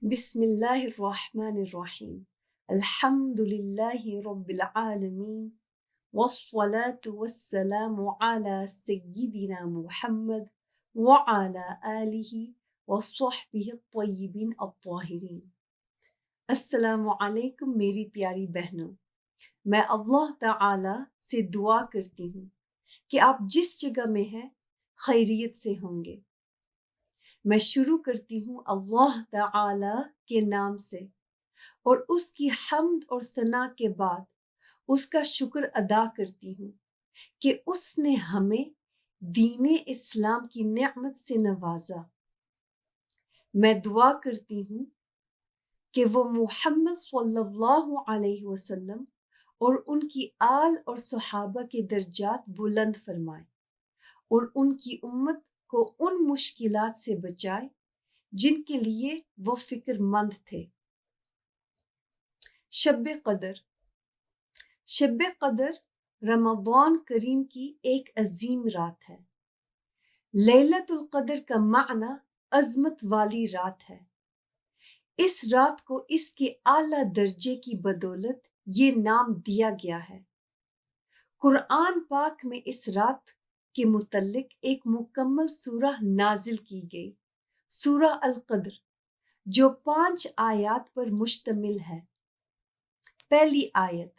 بسم اللہ الرحمن الرحیم الحمد للہ رب العالمین والصلاة والسلام علی سیدنا محمد وعلی آلہ وصحبہ الطیبین الطاہرین۔ السلام علیکم میری پیاری بہنوں، میں اللہ تعالی سے دعا کرتی ہوں کہ آپ جس جگہ میں ہیں خیریت سے ہوں گے۔ میں شروع کرتی ہوں اللہ تعالی کے نام سے اور اس کی حمد اور ثنا کے بعد اس کا شکر ادا کرتی ہوں کہ اس نے ہمیں دین اسلام کی نعمت سے نوازا۔ میں دعا کرتی ہوں کہ وہ محمد صلی اللہ علیہ وسلم اور ان کی آل اور صحابہ کے درجات بلند فرمائے اور ان کی امت کو ان مشکلات سے بچائے جن کے لیے وہ فکر مند تھے۔ شب قدر رمضان کریم کی ایک عظیم رات ہے۔ لیلۃ القدر کا معنی عظمت والی رات ہے۔ اس رات کو اس کے اعلیٰ درجے کی بدولت یہ نام دیا گیا ہے۔ قرآن پاک میں اس رات کے متعلق ایک مکمل سورہ نازل کی گئی، سورہ القدر، جو 5 آیات پر مشتمل ہے۔ پہلی آیت،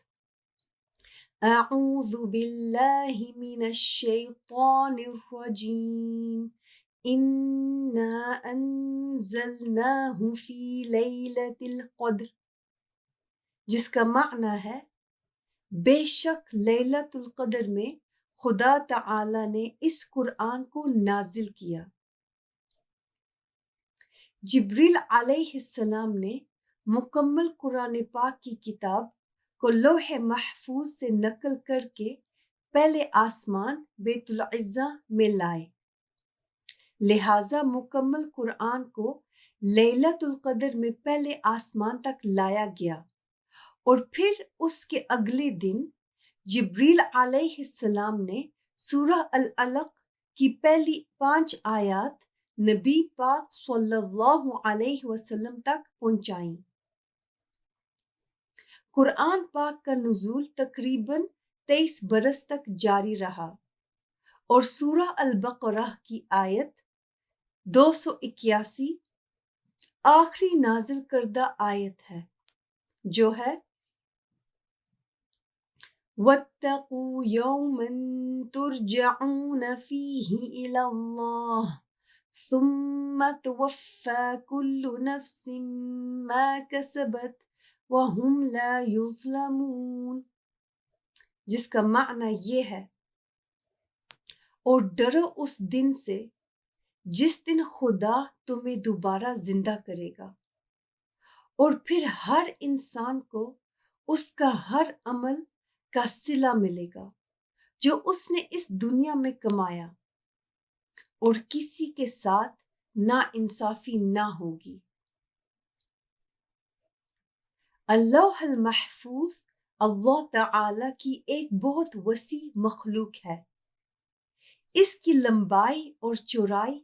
اعوذ باللہ من الشیطان الرجیم انا انزلناہ فی لیلۃ القدر، جس کا معنی ہے بے شک لیلۃ القدر میں خدا تعالی نے اس قرآن کو نازل کیا۔ جبریل علیہ السلام نے مکمل قرآن پاک کی کتاب کو لوح محفوظ سے نقل کر کے پہلے آسمان بیت العزہ میں لائے، لہٰذا مکمل قرآن کو لیلۃ القدر میں پہلے آسمان تک لایا گیا، اور پھر اس کے اگلے دن جبریل علیہ السلام نے سورہ العلق کی پہلی 5 آیات نبی پاک صلی اللہ علیہ وسلم تک پہنچائیں۔ قرآن پاک کا نزول تقریباً 23 برس تک جاری رہا، اور سورہ البقرہ کی آیت 281 آخری نازل کردہ آیت ہے، جو ہے وَاتَّقُوا يَوْمًا تُرْجَعُونَ فِيهِ إِلَى اللَّهِ ثُمَّ تُوَفَّى كُلُّ نَفْسٍ مَا كَسَبَتْ وَهُمْ لَا يُظْلَمُونَ، جس کا معنی یہ ہے، اور ڈرو اس دن سے جس دن خدا تمہیں دوبارہ زندہ کرے گا، اور پھر ہر انسان کو اس کا ہر عمل کا صلہ ملے گا جو اس نے اس دنیا میں کمایا، اور کسی کے ساتھ ناانصافی نہ ہوگی۔ اللوح المحفوظ اللہ تعالی کی ایک بہت وسیع مخلوق ہے۔ اس کی لمبائی اور چوڑائی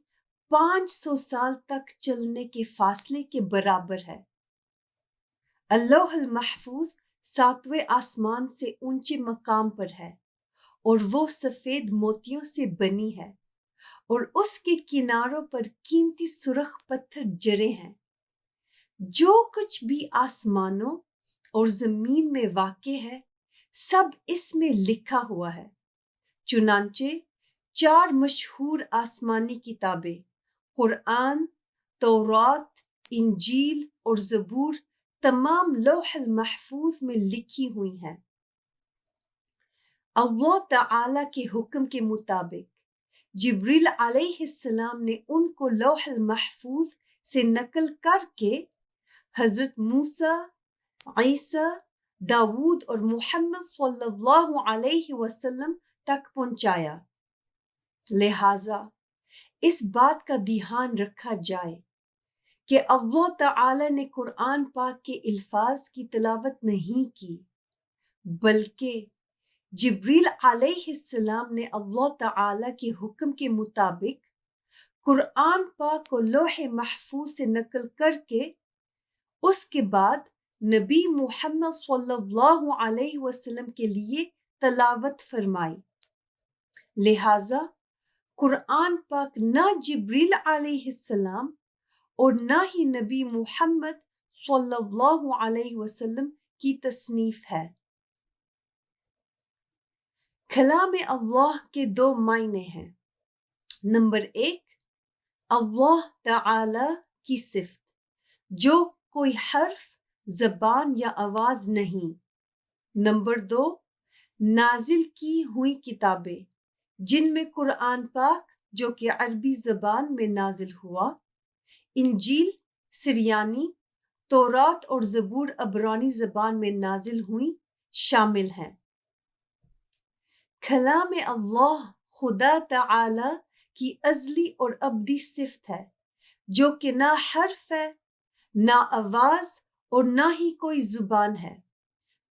500 سال تک چلنے کے فاصلے کے برابر ہے۔ اللوح المحفوظ 7ویں آسمان سے اونچے مقام پر ہے، اور وہ سفید موتیوں سے بنی ہے، اور اس کے کناروں پر قیمتی سرخ پتھر جڑے ہیں۔ جو کچھ بھی آسمانوں اور زمین میں واقع ہے سب اس میں لکھا ہوا ہے۔ چنانچہ 4 مشہور آسمانی کتابیں قرآن، تورات، انجیل اور زبور تمام لوح المحفوظ میں لکھی ہوئی ہیں۔ اللہ تعالی کے حکم کے مطابق جبریل علیہ السلام نے ان کو لوح المحفوظ سے نقل کر کے حضرت موسیٰ، عیسیٰ، داؤد اور محمد صلی اللہ علیہ وسلم تک پہنچایا۔ لہٰذا اس بات کا دھیان رکھا جائے کہ اللہ تعالی نے قرآن پاک کے الفاظ کی تلاوت نہیں کی، بلکہ جبریل علیہ السلام نے اللہ تعالی کے حکم کے مطابق قرآن پاک کو لوح محفوظ سے نقل کر کے اس کے بعد نبی محمد صلی اللہ علیہ وسلم کے لیے تلاوت فرمائی۔ لہٰذا قرآن پاک نہ جبریل علیہ السلام اور نہ ہی نبی محمد صلی اللہ علیہ وسلم کی تصنیف ہے۔ کلام اللہ کے دو معنی ہیں۔ نمبر 1، اللہ تعالی کی صفت، جو کوئی حرف، زبان یا آواز نہیں۔ نمبر 2، نازل کی ہوئی کتابیں، جن میں قرآن پاک جو کہ عربی زبان میں نازل ہوا، انجیل سریانی، تورات اور زبور عبرانی زبان میں نازل ہوئی شامل ہیں۔ کلام اللہ خدا تعالی کی ازلی اور ابدی صفت ہے، جو کہ نہ حرف ہے، نہ آواز اور نہ ہی کوئی زبان ہے،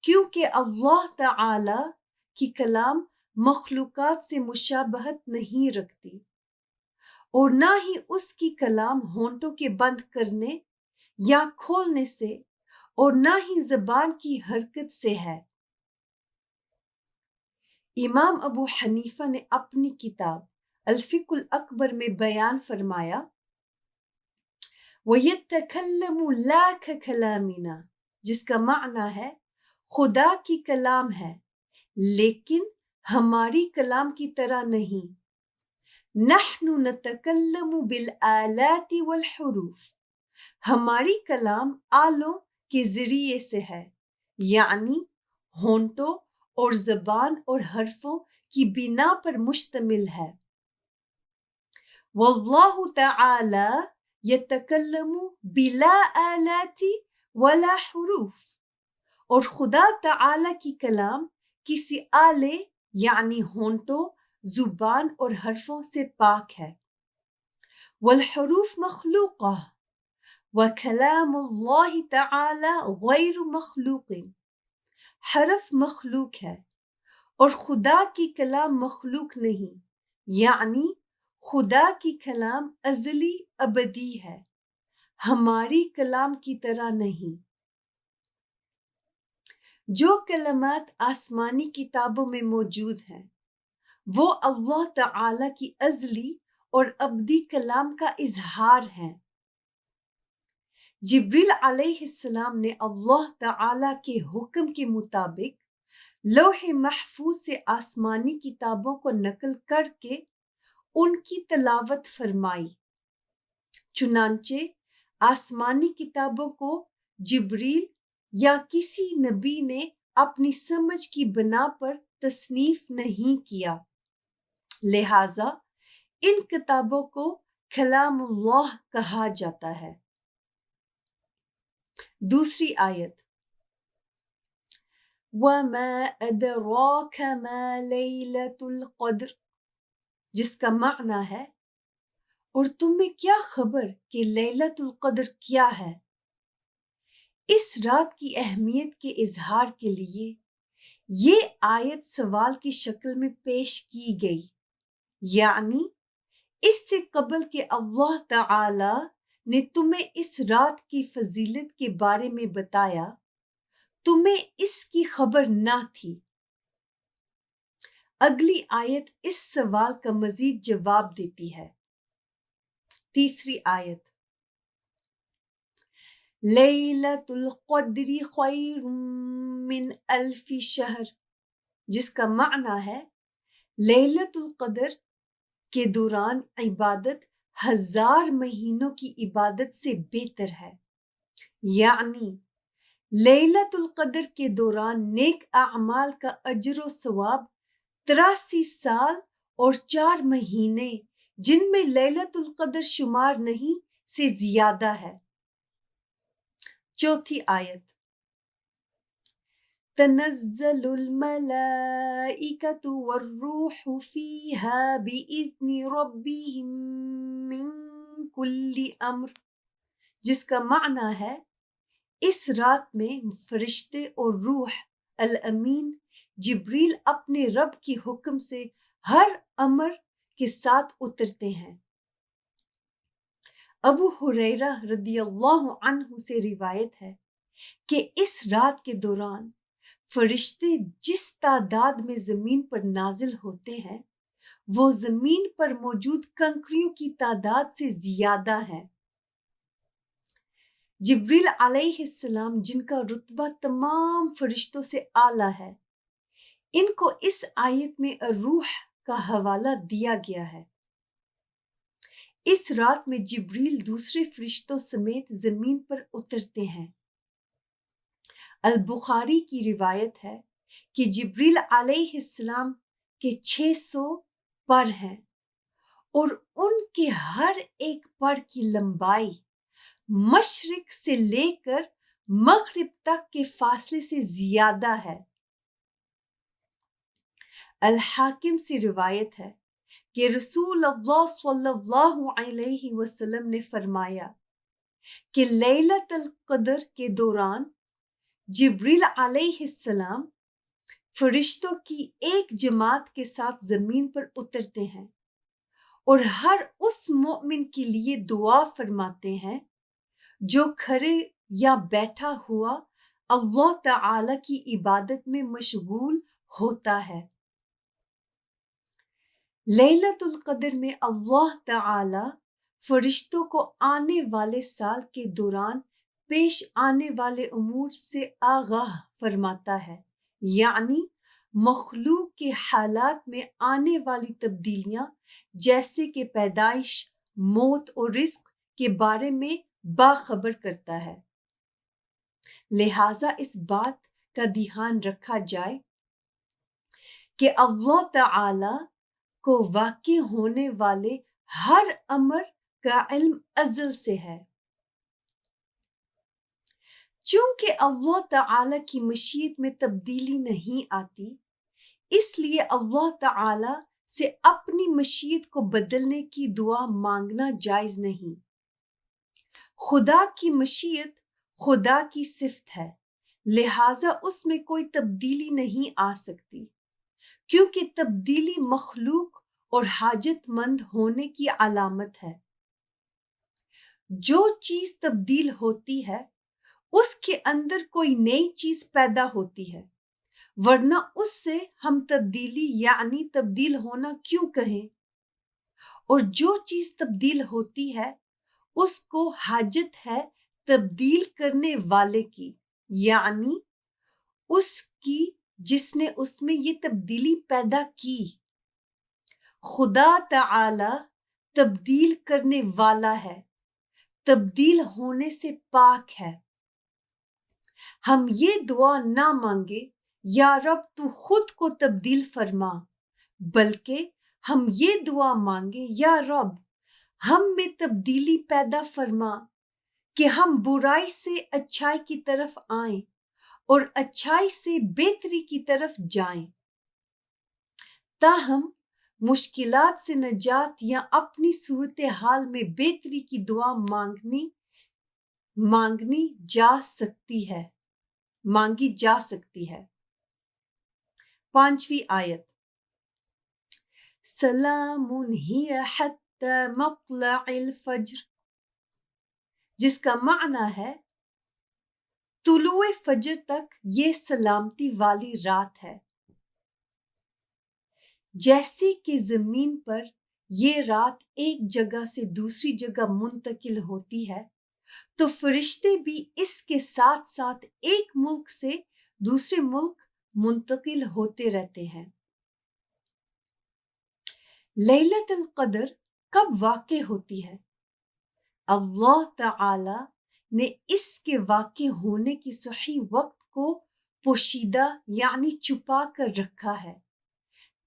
کیونکہ اللہ تعالی کی کلام مخلوقات سے مشابہت نہیں رکھتی، اور نہ ہی اس کی کلام ہونٹوں کے بند کرنے یا کھولنے سے اور نہ ہی زبان کی حرکت سے ہے۔ امام ابو حنیفہ نے اپنی کتاب الفقہ الاکبر میں بیان فرمایا، وَيَتَّكَلَّمُ لَا كَكَلَامِنَا، جس کا معنی ہے خدا کی کلام ہے لیکن ہماری کلام کی طرح نہیں۔ نحن نتکلم بالآلات والحروف، ہماری کلام آلوں کے ذریعے سے ہے، یعنی ہونٹوں اور زبان اور حرفوں کی بنا پر مشتمل ہے۔ واللہ تعالی یتکلم بلا آلات ولا حروف، اور خدا تعالی کی کلام کسی آلے یعنی ہونٹوں، زبان اور حرفوں سے پاک ہے۔ والحروف مخلوقہ وکلام اللہ تعالی غیر مخلوق، حرف مخلوق ہے اور خدا کی کلام مخلوق نہیں، یعنی خدا کی کلام ازلی ابدی ہے، ہماری کلام کی طرح نہیں۔ جو کلمات آسمانی کتابوں میں موجود ہیں وہ اللہ تعالی کی ازلی اور ابدی کلام کا اظہار ہیں۔ جبریل علیہ السلام نے اللہ تعالی کے حکم کے مطابق لوح محفوظ سے آسمانی کتابوں کو نقل کر کے ان کی تلاوت فرمائی۔ چنانچہ آسمانی کتابوں کو جبریل یا کسی نبی نے اپنی سمجھ کی بنا پر تصنیف نہیں کیا، لہٰذا ان کتابوں کو کلام اللہ کہا جاتا ہے۔ دوسری آیت، وَمَا أَدْرَاكَ مَا لَيْلَةُ الْقَدْرِ، جس کا معنی ہے اور تمہیں کیا خبر کہ لیلۃ القدر کیا ہے۔ اس رات کی اہمیت کے اظہار کے لیے یہ آیت سوال کی شکل میں پیش کی گئی، یعنی اس سے قبل کہ اللہ تعالی نے تمہیں اس رات کی فضیلت کے بارے میں بتایا، تمہیں اس کی خبر نہ تھی۔ اگلی آیت اس سوال کا مزید جواب دیتی ہے۔ تیسری آیت، لیلۃ القدر خیر من الف شہر، جس کا معنی ہے لیلۃ القدر کے دوران عبادت 1000 مہینوں کی عبادت سے بہتر ہے، یعنی لیلۃ القدر کے دوران نیک اعمال کا اجر و ثواب 83 سال اور 4 مہینے جن میں لیلۃ القدر شمار نہیں سے زیادہ ہے۔ چوتھی آیت، تنزل الملائکۃ والروح فیہا بإذن ربہم من کل امر، جس کا معنی ہے اس رات میں فرشتے اور روح الامین جبریل اپنے رب کی حکم سے ہر امر کے ساتھ اترتے ہیں۔ ابو ہریرہ رضی اللہ عنہ سے روایت ہے کہ اس رات کے دوران فرشتے جس تعداد میں زمین پر نازل ہوتے ہیں وہ زمین پر موجود کنکریوں کی تعداد سے زیادہ ہے۔ جبریل علیہ السلام جن کا رتبہ تمام فرشتوں سے اعلیٰ ہے، ان کو اس آیت میں الروح کا حوالہ دیا گیا ہے۔ اس رات میں جبریل دوسرے فرشتوں سمیت زمین پر اترتے ہیں۔ البخاری کی روایت ہے کہ جبریل علیہ السلام کے 600 پر ہیں اور ان کے ہر ایک پر کی لمبائی مشرق سے لے کر مغرب تک کے فاصلے سے زیادہ ہے۔ الحاکم سے روایت ہے کہ رسول اللہ صلی اللہ علیہ وسلم نے فرمایا کہ لیلۃ القدر کے دوران جبریل علیہ السلام فرشتوں کی ایک جماعت کے ساتھ زمین پر اترتے ہیں اور ہر اس مومن کے لیے دعا فرماتے ہیں جو کھڑے یا بیٹھا ہوا اللہ تعالی کی عبادت میں مشغول ہوتا ہے۔ لیلۃ القدر میں اللہ تعالی فرشتوں کو آنے والے سال کے دوران پیش آنے والے امور سے آگاہ فرماتا ہے، یعنی مخلوق کے حالات میں آنے والی تبدیلیاں جیسے کہ پیدائش، موت اور رزق کے بارے میں باخبر کرتا ہے۔ لہٰذا اس بات کا دھیان رکھا جائے کہ اللہ تعالی کو واقع ہونے والے ہر امر کا علم ازل سے ہے۔ چونکہ اللہ تعالی کی مشیت میں تبدیلی نہیں آتی، اس لیے اللہ تعالی سے اپنی مشیت کو بدلنے کی دعا مانگنا جائز نہیں۔ خدا کی مشیت خدا کی صفت ہے، لہٰذا اس میں کوئی تبدیلی نہیں آ سکتی، کیونکہ تبدیلی مخلوق اور حاجت مند ہونے کی علامت ہے۔ جو چیز تبدیل ہوتی ہے اس کے اندر کوئی نئی چیز پیدا ہوتی ہے، ورنہ اس سے ہم تبدیلی یعنی تبدیل ہونا کیوں کہیں؟ اور جو چیز تبدیل ہوتی ہے اس کو حاجت ہے تبدیل کرنے والے کی، یعنی اس کی جس نے اس میں یہ تبدیلی پیدا کی۔ خدا تعالی تبدیل کرنے والا ہے، تبدیل ہونے سے پاک ہے۔ ہم یہ دعا نہ مانگے یا رب تو خود کو تبدیل فرما، بلکہ ہم یہ دعا مانگے یا رب ہم میں تبدیلی پیدا فرما کہ ہم برائی سے اچھائی کی طرف آئیں اور اچھائی سے بہتری کی طرف جائیں۔ تاہم مشکلات سے نجات یا اپنی صورتحال میں بہتری کی دعا مانگی جا سکتی ہے۔ 5ویں آیت، سلام ہی حتی مطلع الفجر، جس کا معنی ہے طلوع فجر تک یہ سلامتی والی رات ہے۔ جیسے کہ زمین پر یہ رات ایک جگہ سے دوسری جگہ منتقل ہوتی ہے، تو فرشتے بھی اس کے ساتھ ساتھ ایک ملک سے دوسرے ملک منتقل ہوتے رہتے ہیں۔ لیلۃ القدر کب واقع ہوتی ہے؟ اللہ تعالی نے اس کے واقع ہونے کی صحیح وقت کو پوشیدہ یعنی چھپا کر رکھا ہے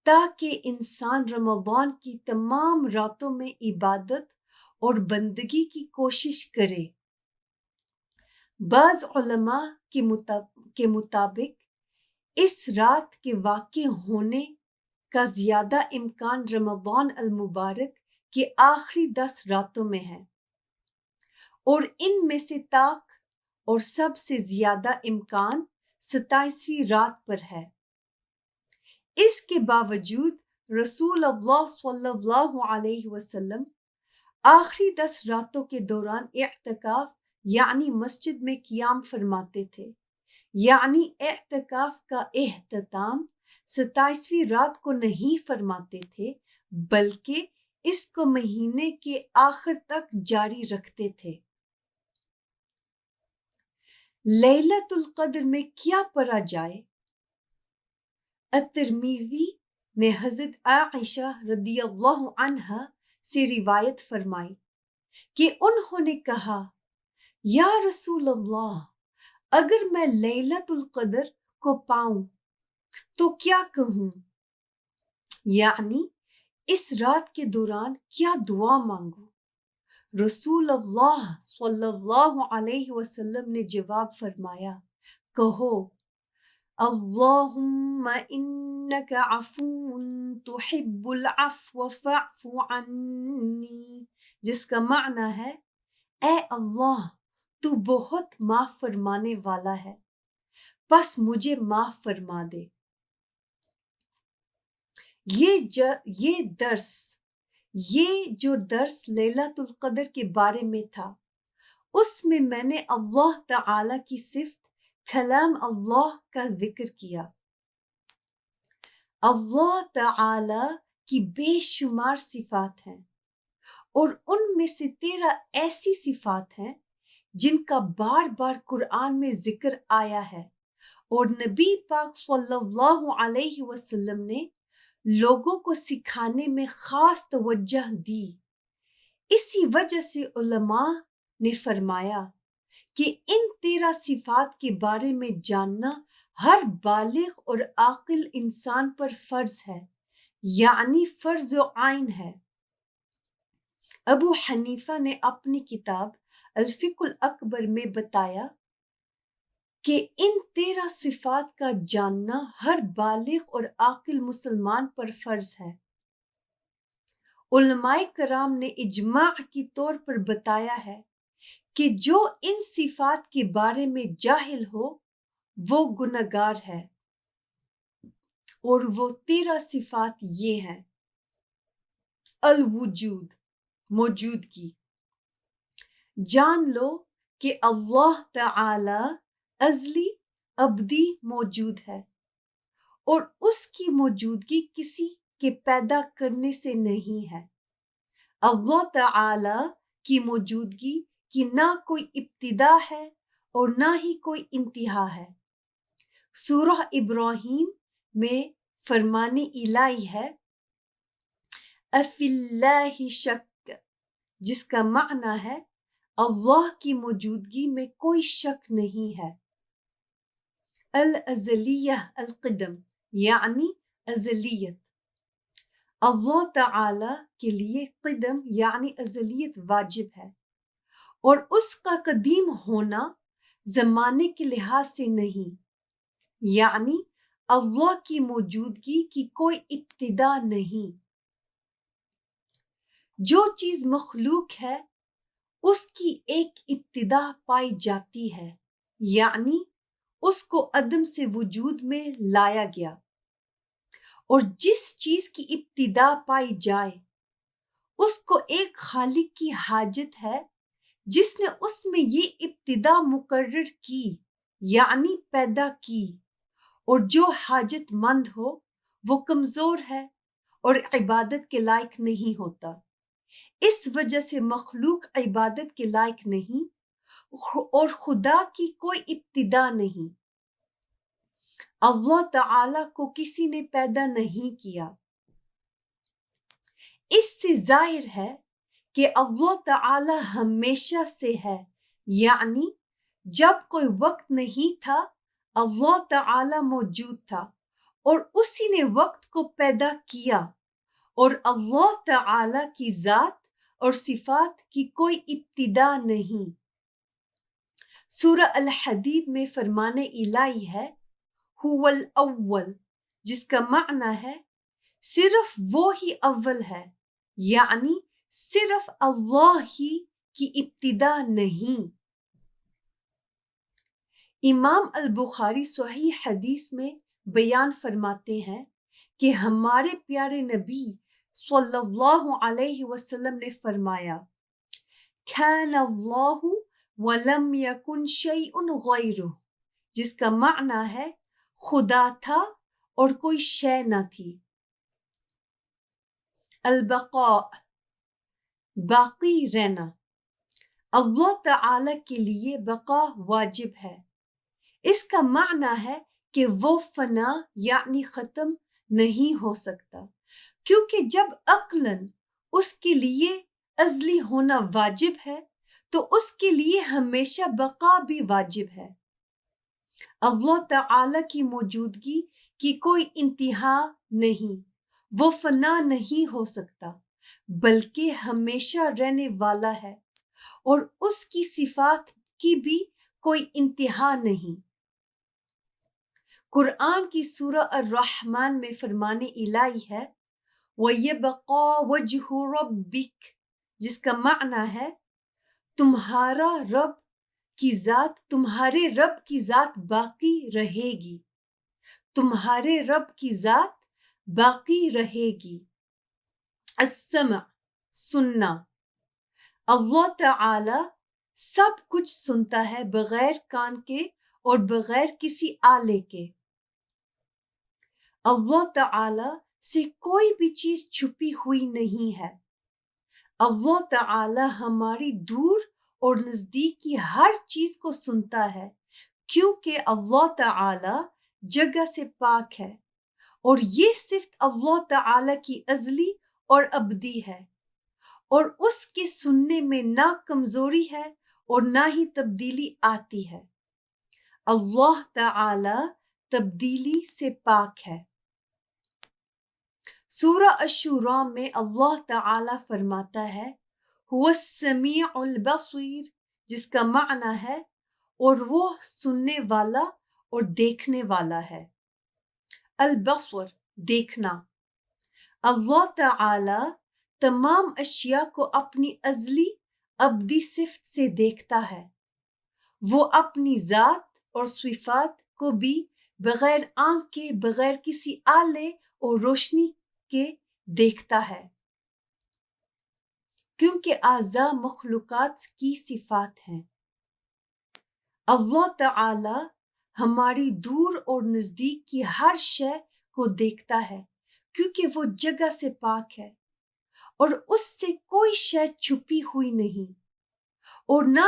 تاکہ انسان رمضان کی تمام راتوں میں عبادت اور بندگی کی کوشش کرے۔ بعض علماء کے مطابق اس رات کے واقع ہونے کا زیادہ امکان رمضان المبارک کے آخری 10 راتوں میں ہے، اور ان میں سے طاق اور سب سے زیادہ امکان 27ویں رات پر ہے۔ اس کے باوجود رسول اللہ صلی اللہ علیہ وسلم آخری 10 راتوں کے دوران اعتکاف یعنی مسجد میں قیام فرماتے تھے، یعنی اعتکاف کا اہتمام 27ویں رات کو نہیں فرماتے تھے بلکہ اس کو مہینے کے آخر تک جاری رکھتے تھے۔ لیلۃ القدر میں کیا پڑھا جائے؟ الترمذی نے حضرت عائشہ رضی اللہ عنہا سے روایت فرمائی کہ انہوں نے کہا، یا رسول اللہ، اگر میں لیلۃ القدر کو پاؤں تو کیا کہوں؟ یعنی اس رات کے دوران کیا دعا مانگوں؟ رسول اللہ صلی اللہ علیہ وسلم نے جواب فرمایا، کہو اللہم انک عفو تحب العفو فاعف عني، جس کا معنی ہے، اے اللہ تو بہت معاف فرمانے والا ہے، بس مجھے معاف فرما دے۔ یہ جو درس لیلۃ القدر کے بارے میں تھا، اس میں میں نے اللہ تعالی کی صفت کلام اللہ کا ذکر کیا۔ اللہ تعالی کی بے شمار صفات ہیں اور ان میں سے 13 ایسی صفات ہیں جن کا بار بار قرآن میں ذکر آیا ہے اور نبی پاک صلی اللہ علیہ وسلم نے لوگوں کو سکھانے میں خاص توجہ دی۔ اسی وجہ سے علماء نے فرمایا کہ ان 13 صفات کے بارے میں جاننا ہر بالغ اور عاقل انسان پر فرض ہے، یعنی فرض عین ہے۔ ابو حنیفہ نے اپنی کتاب الفقہ الاکبر میں بتایا کہ ان 13 صفات کا جاننا ہر بالغ اور عاقل مسلمان پر فرض ہے۔ علماء کرام نے اجماع کی طور پر بتایا ہے کہ جو ان صفات کے بارے میں جاہل ہو وہ گنہگار ہے، اور وہ 13 صفات یہ ہیں: الوجود، موجودگی، جان لو کہ اللہ تعالی ازلی ابدی موجود ہے اور اس کی موجودگی کسی کے پیدا کرنے سے نہیں ہے۔ اللہ تعالی کی موجودگی کی نہ کوئی ابتدا ہے اور نہ ہی کوئی انتہا ہے۔ سورہ ابراہیم میں فرمان الہی ہے، افی اللہ شک، جس کا معنی ہے اللہ کی موجودگی میں کوئی شک نہیں ہے۔ الازلیہ القدم، یعنی ازلیت، اللہ تعالی کے لیے قدم یعنی ازلیت واجب ہے اور اس کا قدیم ہونا زمانے کے لحاظ سے نہیں، یعنی اللہ کی موجودگی کی کوئی ابتدا نہیں۔ جو چیز مخلوق ہے اس کی ایک ابتدا پائی جاتی ہے، یعنی اس کو عدم سے وجود میں لایا گیا، اور جس چیز کی ابتدا پائی جائے اس کو ایک خالق کی حاجت ہے جس نے اس میں یہ ابتدا مقرر کی یعنی پیدا کی، اور جو حاجت مند ہو وہ کمزور ہے اور عبادت کے لائق نہیں ہوتا۔ اس وجہ سے مخلوق عبادت کے لائق نہیں اور خدا کی کوئی ابتدا نہیں۔ اللہ تعالی کو کسی نے پیدا نہیں کیا۔ اس سے ظاہر ہے کہ اللہ تعالی ہمیشہ سے ہے، یعنی جب کوئی وقت نہیں تھا اللہ تعالی موجود تھا اور اسی نے وقت کو پیدا کیا، اور اللہ تعالی کی ذات اور صفات کی کوئی ابتدا نہیں۔ سورہ الحدید میں فرمان الہی ہے، هو الاول، جس کا معنی ہے صرف وہ ہی اول ہے، یعنی صرف اللہ ہی کی ابتدا نہیں۔ امام البخاری صحیح حدیث میں بیان فرماتے ہیں کہ ہمارے پیارے نبی صلی اللہ علیہ وسلم نے فرمایا، کان اللہ ولم یکن شیء غیرہ، جس کا معنی ہے خدا تھا اور کوئی شے نہ تھی۔ البقاء، باقی رہنا، اللہ تعالی کے لیے بقا واجب ہے۔ اس کا معنی ہے کہ وہ فنا یعنی ختم نہیں ہو سکتا، کیونکہ جب عقلاً اس کے لیے ازلی ہونا واجب ہے تو اس کے لیے ہمیشہ بقا بھی واجب ہے۔ اللہ تعالی کی موجودگی کی کوئی انتہا نہیں، وہ فنا نہیں ہو سکتا بلکہ ہمیشہ رہنے والا ہے، اور اس کی صفات کی بھی کوئی انتہا نہیں۔ قرآن کی سورہ الرحمن میں فرمان الہی ہے وَيَبْقَى وَجْهُ رَبِّكَ، جس کا معنی ہے تمہارے رب کی ذات باقی رہے گی، تمہارے رب کی ذات باقی رہے گی۔ السمع، سننا، اللہ تعالی سب کچھ سنتا ہے بغیر کان کے اور بغیر کسی آلے کے۔ اللہ تعالی سے کوئی بھی چیز چھپی ہوئی نہیں ہے۔ اللہ تعالی ہماری دور اور نزدیک کی ہر چیز کو سنتا ہے، کیونکہ اللہ تعالی جگہ سے پاک ہے، اور یہ صفت اللہ تعالی کی ازلی اور ابدی ہے، اور اس کے سننے میں نہ کمزوری ہے اور نہ ہی تبدیلی آتی ہے۔ اللہ تعالی تبدیلی سے پاک ہے۔ سورہ الشورى میں اللہ تعالی فرماتا ہے هو السمیع البصیر، جس کا معنی ہے اور وہ سننے والا اور دیکھنے والا ہے۔ البصر، دیکھنا، اللہ تعالی تمام اشیاء کو اپنی ازلی ابدی صفت سے دیکھتا ہے۔ وہ اپنی ذات اور صفات کو بھی بغیر آنکھ کے، بغیر کسی آلے اور روشنی کے دیکھتا ہے، کیونکہ اعضاء مخلوقات کی صفات ہیں۔ اللہ تعالی ہماری دور اور نزدیک کی ہر شے کو دیکھتا ہے، کیونکہ وہ جگہ سے پاک ہے اور اس سے کوئی شے چھپی ہوئی نہیں، اور نہ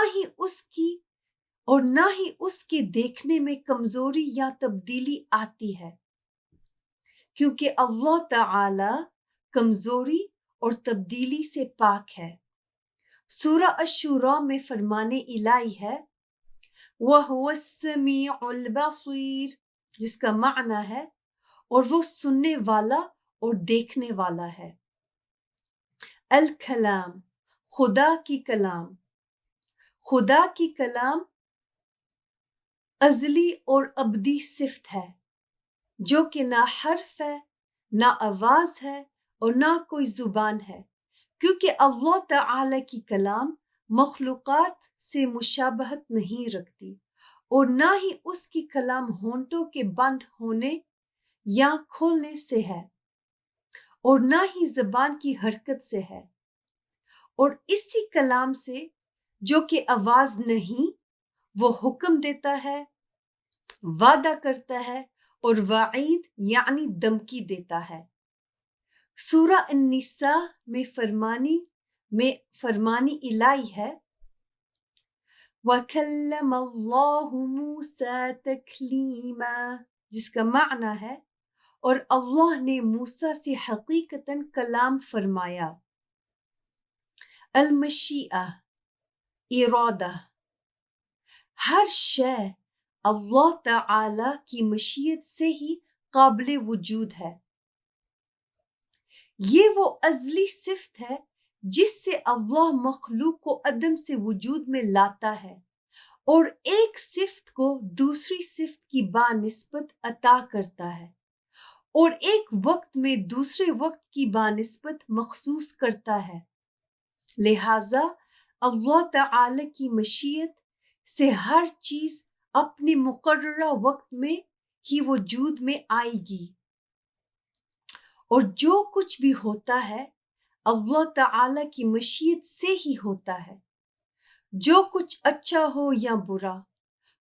ہی اس کے دیکھنے میں کمزوری یا تبدیلی آتی ہے، کیونکہ اللہ تعالی کمزوری اور تبدیلی سے پاک ہے۔ سورہ الشورى میں فرمان الہی ہے وَهُوَ السَّمِيعُ الْبَصِيرُ، جس کا معنی ہے اور وہ سننے والا اور دیکھنے والا ہے۔ الکلام، خدا کی کلام، خدا کی کلام ازلی اور ابدی صفت ہے، جو کہ نہ حرف ہے، نہ آواز ہے اور نہ کوئی زبان ہے، کیونکہ اللہ تعالی کی کلام مخلوقات سے مشابہت نہیں رکھتی، اور نہ ہی اس کی کلام ہونٹوں کے بند ہونے یا کھولنے سے ہے، اور نہ ہی زبان کی حرکت سے ہے، اور اسی کلام سے جو کہ آواز نہیں، وہ حکم دیتا ہے، وعدہ کرتا ہے اور وعید یعنی دھمکی دیتا ہے۔ سورہ النساء میں فرمانی الہی ہے وَكَلَّمَ اللَّهُ مُوسَىٰ تَكْلِيمًا، جس کا معنی ہے اور اللہ نے موسیٰ سے حقیقتاً کلام فرمایا۔ المشیئہ، ارادہ، ہر شے اللہ تعالی کی مشیت سے ہی قابل وجود ہے۔ یہ وہ ازلی صفت ہے جس سے اللہ مخلوق کو عدم سے وجود میں لاتا ہے اور ایک صفت کو دوسری صفت کی بانسبت عطا کرتا ہے، اور ایک وقت میں دوسرے وقت کی بانسبت مخصوص کرتا ہے۔ لہذا اللہ تعالی کی مشیت سے ہر چیز اپنے مقررہ وقت میں ہی وجود میں آئے گی، اور جو کچھ بھی ہوتا ہے اللہ تعالی کی مشیت سے ہی ہوتا ہے۔ جو کچھ اچھا ہو یا برا،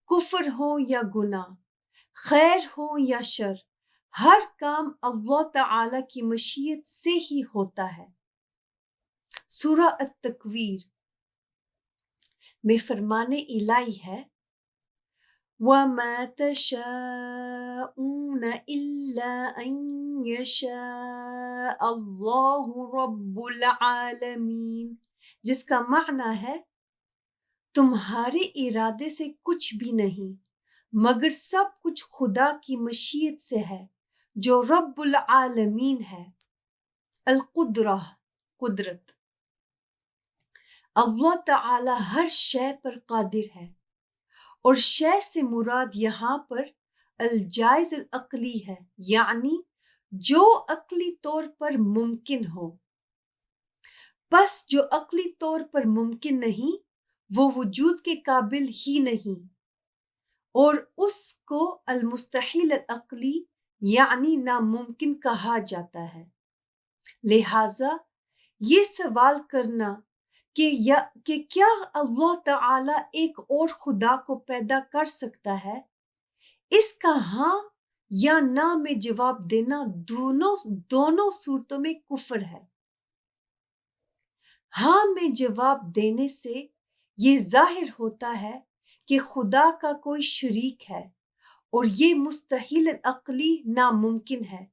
کفر ہو یا گناہ، خیر ہو یا شر، ہر کام اللہ تعالی کی مشیت سے ہی ہوتا ہے۔ سورہ التکویر میں فرمان الہی ہے وَمَا تَشَاءُونَ إِلَّا أَن يَشَاءَ اللَّهُ رَبُّ الْعَالَمِينَ، جس کا معنی ہے تمہارے ارادے سے کچھ بھی نہیں مگر سب کچھ خدا کی مشیت سے ہے جو رب العالمین ہے۔ القدرہ، قدرت، اللہ تعالی ہر شے پر قادر ہے، اور شے سے مراد یہاں پر الجائز العقلی ہے، یعنی جو عقلی طور پر ممکن ہو۔ بس جو عقلی طور پر ممکن نہیں وہ وجود کے قابل ہی نہیں، اور اس کو المستحیل العقلی یعنی ناممکن کہا جاتا ہے۔ لہٰذا یہ سوال کرنا کہ کیا اللہ تعالی ایک اور خدا کو پیدا کر سکتا ہے، اس کا ہاں یا نہ میں جواب دینا دونوں صورتوں میں کفر ہے۔ ہاں میں جواب دینے سے یہ ظاہر ہوتا ہے کہ خدا کا کوئی شریک ہے، اور یہ مستحیل العقلی ناممکن ہے،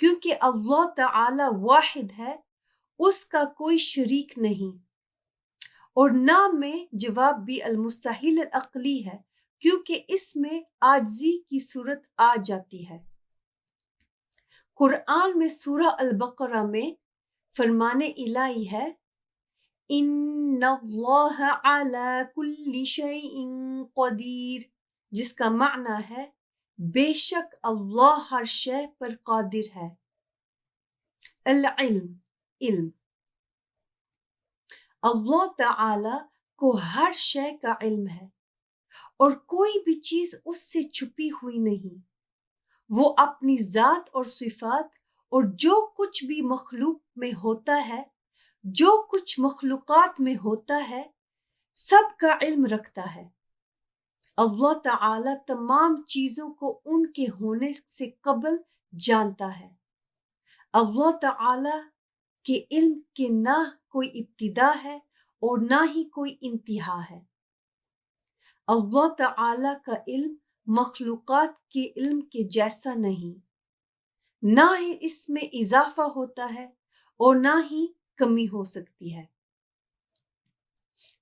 کیونکہ اللہ تعالی واحد ہے، اس کا کوئی شریک نہیں۔ اور نہ میں جواب بھی المستحیل العقلی ہے، کیونکہ اس میں عاجزی کی صورت آ جاتی ہے۔ قرآن میں سورہ البقرہ میں فرمان الہی ہے ان اللہ علی کل شیء قدیر، جس کا معنی ہے بے شک اللہ ہر شے پر قادر ہے۔ العلم، علم، اللہ تعالی کو ہر شے کا علم ہے اور کوئی بھی چیز اس سے چھپی ہوئی نہیں۔ وہ اپنی ذات اور صفات اور جو کچھ بھی مخلوق میں ہوتا ہے، جو کچھ مخلوقات میں ہوتا ہے، سب کا علم رکھتا ہے۔ اللہ تعالی تمام چیزوں کو ان کے ہونے سے قبل جانتا ہے۔ اللہ تعالی کے علم کے نہ کوئی ابتدا ہے اور نہ ہی کوئی انتہا ہے۔ اللہ تعالی کا علم مخلوقات کے علم کے جیسا نہیں، نہ ہی اس میں اضافہ ہوتا ہے اور نہ ہی کمی ہو سکتی ہے۔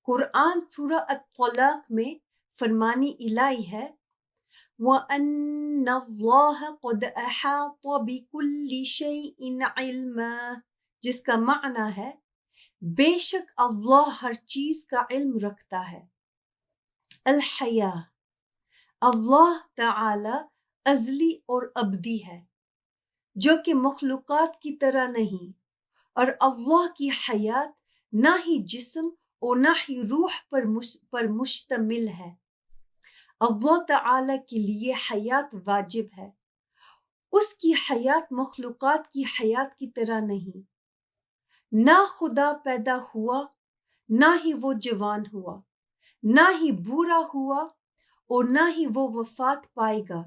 قرآن سورہ الطلاق میں فرمانی الہی ہے وَأَنَّ اللَّهَ قَدْ أَحَاطَ بِكُلِّ شَيْءٍ عِلْمًا، جس کا معنی ہے بے شک اللہ ہر چیز کا علم رکھتا ہے۔ الحیا، اللہ تعالی ازلی اور ابدی ہے، جو کہ مخلوقات کی طرح نہیں، اور اللہ کی حیات نہ ہی جسم اور نہ ہی روح پر مشتمل ہے۔ اللہ تعالی کے لیے حیات واجب ہے، اس کی حیات مخلوقات کی حیات کی طرح نہیں۔ نہ خدا پیدا ہوا، نہ ہی وہ جوان ہوا، نہ ہی بوڑھا ہوا، اور نہ ہی وہ وفات پائے گا،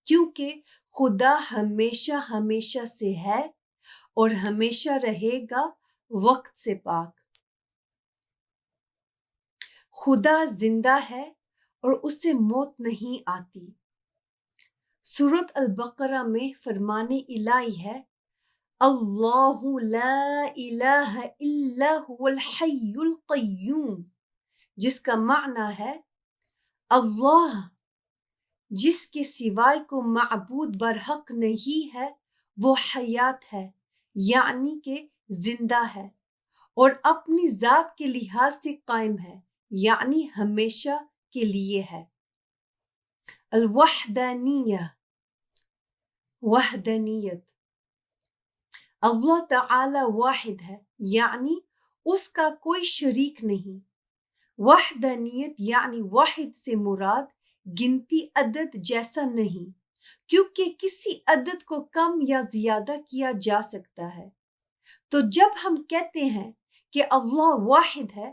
کیونکہ خدا ہمیشہ ہمیشہ سے ہے اور ہمیشہ رہے گا، وقت سے پاک۔ خدا زندہ ہے اور اسے موت نہیں آتی۔ سورۃ البقرہ میں فرمان الہی ہے اللہ لا الہ الا هو الحی القیوم، جس کا معنی ہے اللہ جس کے سوائے کو معبود برحق نہیں ہے وہ حیات ہے، یعنی کہ زندہ ہے، اور اپنی ذات کے لحاظ سے قائم ہے، یعنی ہمیشہ کے لیے ہے۔ الوحدانیہ، وحدانیت، اللہ تعالی واحد ہے، یعنی اس کا کوئی شریک نہیں۔ وحدانیت یعنی واحد سے مراد گنتی عدد جیسا نہیں، کیونکہ کسی عدد کو کم یا زیادہ کیا جا سکتا ہے۔ تو جب ہم کہتے ہیں کہ اللہ واحد ہے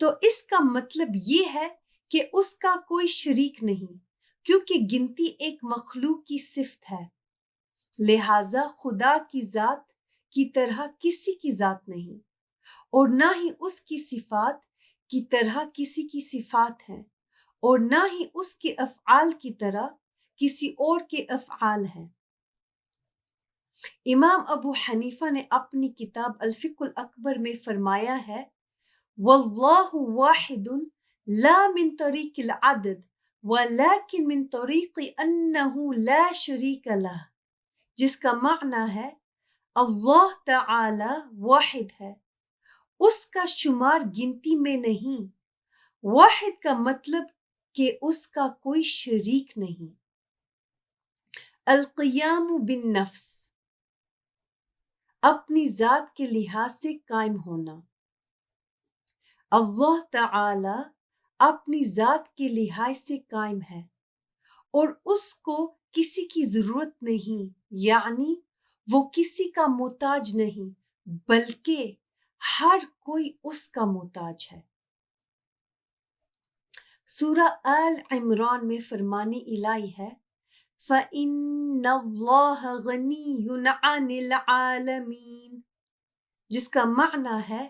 تو اس کا مطلب یہ ہے کہ اس کا کوئی شریک نہیں، کیونکہ گنتی ایک مخلوق کی صفت ہے، لہذا خدا کی ذات کی طرح کسی کی ذات نہیں، اور نہ ہی اس کی صفات کی طرح کسی کی صفات ہیں، اور نہ ہی اس کے افعال کی طرح کسی اور کے افعال ہیں۔ امام ابو حنیفہ نے اپنی کتاب الفقہ الاکبر میں فرمایا ہے، واللہ واحد لا من طریق العدد ولكن من طریق انہ لا شریک لہ، جس کا معنی ہے اللہ تعالی واحد ہے، اس کا شمار گنتی میں نہیں، واحد کا مطلب کہ اس کا کوئی شریک نہیں۔ القیام بالنفس، اپنی ذات کے لحاظ سے قائم ہونا۔ اللہ تعالی اپنی ذات کے لحاظ سے قائم ہے اور اس کو کسی کی ضرورت نہیں، یعنی وہ کسی کا محتاج نہیں، بلکہ ہر کوئی اس کا محتاج ہے۔ سورہ آل عمران میں فرمان الہی ہے، فَإِنَّ اللَّهَ غَنِيٌّ عَنِ الْعَالَمِينَ، جس کا معنی ہے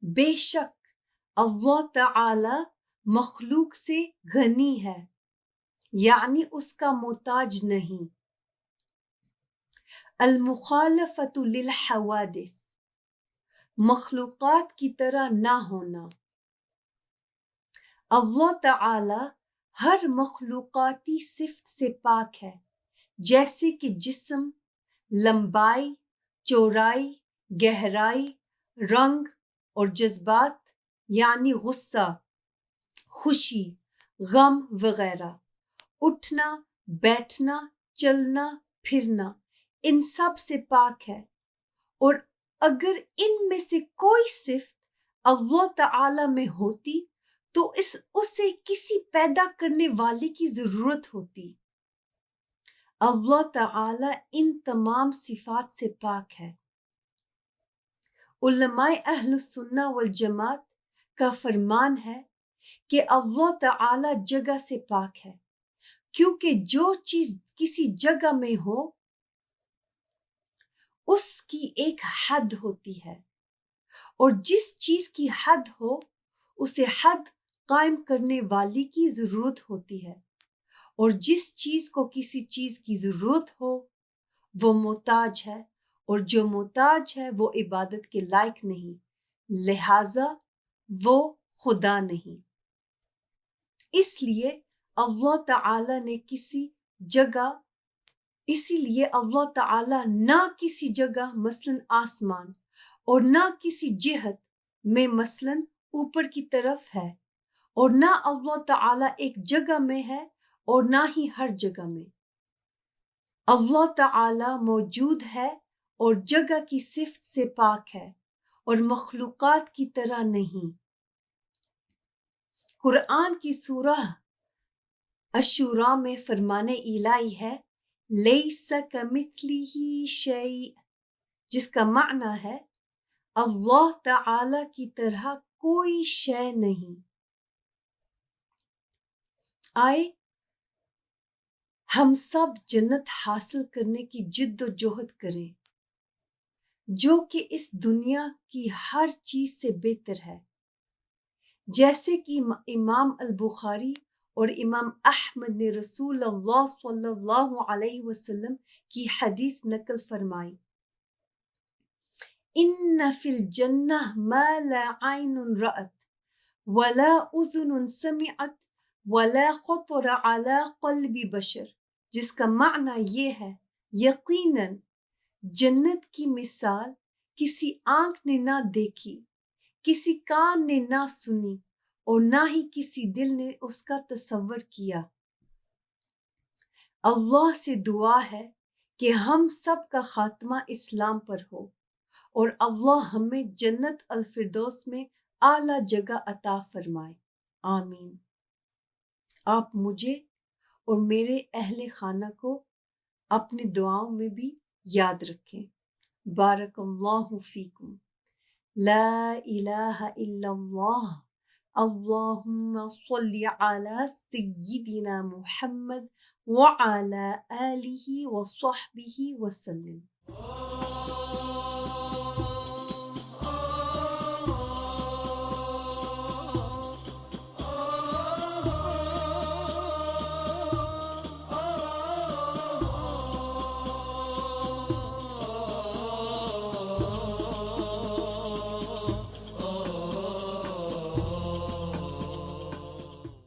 بے شک اللہ تعالی مخلوق سے غنی ہے، یعنی اس کا محتاج نہیں۔ المخالفۃ للحوادث، مخلوقات کی طرح نہ ہونا۔ اللہ تعالی ہر مخلوقاتی صفت سے پاک ہے، جیسے کہ جسم، لمبائی، چوڑائی، گہرائی، رنگ اور جذبات، یعنی غصہ، خوشی، غم وغیرہ، اٹھنا، بیٹھنا، چلنا، پھرنا، ان سب سے پاک ہے، اور اگر ان میں سے کوئی صفت اللہ تعالی میں ہوتی تو اسے کسی پیدا کرنے والے کی ضرورت ہوتی۔ اللہ تعالی ان تمام صفات سے پاک ہے۔ علماء اہل سنہ والجماعت کا فرمان ہے کہ اللہ تعالی جگہ سے پاک ہے، کیونکہ جو چیز کسی جگہ میں ہو اس کی ایک حد ہوتی ہے، اور جس چیز کی حد ہو اسے حد قائم کرنے والی کی ضرورت ہوتی ہے، اور جس چیز کو کسی چیز کی ضرورت ہو وہ محتاج ہے، اور جو محتاج ہے وہ عبادت کے لائق نہیں، لہذا وہ خدا نہیں۔ اس لیے اللہ تعالی نہ کسی جگہ مثلاً آسمان اور نہ کسی جہت میں مثلاً اوپر کی طرف ہے، اور نہ اللہ تعالی ایک جگہ میں ہے اور نہ ہی ہر جگہ میں۔ اللہ تعالی موجود ہے اور جگہ کی صفت سے پاک ہے اور مخلوقات کی طرح نہیں۔ قرآن کی سورہ الشورى میں فرمان الہی ہے، لیس کمثلہ شیء، جس کا معنی ہے اللہ تعالی کی طرح کوئی شے نہیں۔ آئے ہم سب جنت حاصل کرنے کی جد و جہد کریں، جو کہ اس دنیا کی ہر چیز سے بہتر ہے، جیسے کہ امام البخاری اور امام احمد نے رسول اللہ صلی اللہ علیہ وسلم کی حدیث نقل فرمائی، ان فی الجنہ ما لا عین رأت ولا اذن سمعت ولا خطر علی قلب بشر، جس کا معنی یہ ہے، یقیناً جنت کی مثال کسی آنکھ نے نہ دیکھی، کسی کان نے نہ سنی، اور نہ ہی کسی دل نے اس کا تصور کیا۔ اللہ سے دعا ہے کہ ہم سب کا خاتمہ اسلام پر ہو، اور اللہ ہمیں جنت الفردوس میں اعلیٰ جگہ عطا فرمائے، آمین۔ آپ مجھے اور میرے اہل خانہ کو اپنی دعاؤں میں بھی یاد رکھیں۔ بارک اللہ فیکم۔ لا الہ الا اللہ، اللهم صل على سيدنا محمد وعلى آله وصحبه وسلم.